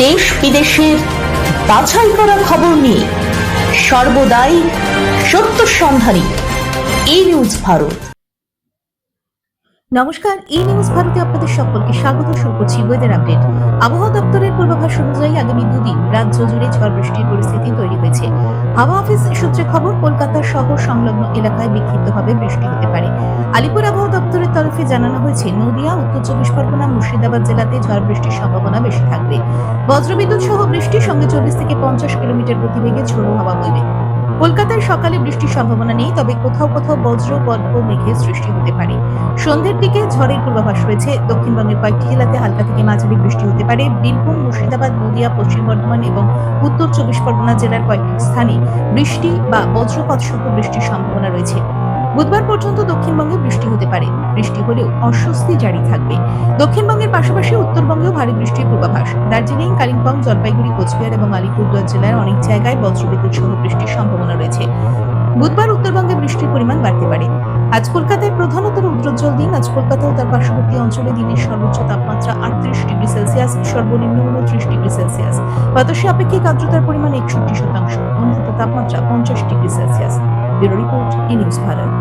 দেশ বিদেশের বাছাই করা খবর নিয়ে সর্বদাই সত্য সন্ধানী ই নিউজ ভারত। নমস্কার, ই নিউজ ভারতে আপনাদের সকলকে স্বাগত। শুরু করছি ওয়েদার আপডেট। আবহাওয়া দপ্তরের পূর্বাভাস অনুযায়ী আগামী দুদিন রাজ্য জুড়ে ঝড় বৃষ্টির পরিস্থিতি তৈরি হয়েছে। হাওয়া অফিস সূত্রে খবর, কলকাতা সহ সংলগ্ন এলাকায় বিক্ষিপ্তভাবে বৃষ্টি হতে পারে। আলিপুর আবহাওয়া দপ্তরের তরফে জানানো হয়েছে, নদিয়া, উত্তর চব্বিশ পরগনা, মুর্শিদাবাদ জেলাতে ঝড় বৃষ্টির সম্ভাবনা বেশি থাকবে। বজ্রবিদ্যুৎ সহ বৃষ্টির সঙ্গে 40 থেকে 50 কিলোমিটার গতিবেগে ঝোড়ো হাওয়া বইবে। কলকাতায় সকালে বৃষ্টির সম্ভাবনা নেই, তবে কোথাও কোথাও বজ্র বজ্র মেঘের সৃষ্টি হতে পারে। সন্ধ্যের দিকে ঝড়ের পূর্বাভাস রয়েছে। দক্ষিণবঙ্গের কয়েকটি জেলাতে হালকা থেকে মাঝারি বৃষ্টি হতে পারে। বীরভূম, মুর্শিদাবাদ, নদিয়া, পশ্চিম বর্ধমান এবং উত্তর চব্বিশ পরগনা জেলার কয়েকটি স্থানে বৃষ্টি বা বজ্রপাত সহ বৃষ্টির সম্ভাবনা রয়েছে। বুধবার পর্যন্ত দক্ষিণবঙ্গে বৃষ্টি হতে পারে। বৃষ্টি হলেও অস্বস্তি জারি থাকবে। দক্ষিণবঙ্গের পাশাপাশি উত্তরবঙ্গেও ভারী বৃষ্টির পূর্বাভাস। দার্জিলিং, কালিম্পং, জলপাইগুড়ি, কোচবিহার এবং আলিপুরদুয়ার জেলার অনেক জায়গায় বজ্রবিদ্যুৎ সহ বৃষ্টির সম্ভাবনা রয়েছে। বুধবার উত্তরবঙ্গে বৃষ্টির পরিমাণ বাড়তে পারে। আজ কলকাতায় প্রধানত রৌদ্রোজ্জ্বল দিন। আজ কলকাতা ও তার পার্শ্ববর্তী অঞ্চলে দিনের সর্বোচ্চ তাপমাত্রা 38 ডিগ্রি সেলসিয়াস, সর্বনিম্ন 29 ডিগ্রি সেলসিয়াস। বাতাসে আপেক্ষিক আর্দ্রতার পরিমাণ 61%, অন্যত্র তাপমাত্রা 50 ডিগ্রি সেলসিয়াস। ব্যুরো রিপোর্ট, ই নিউজ ভারত।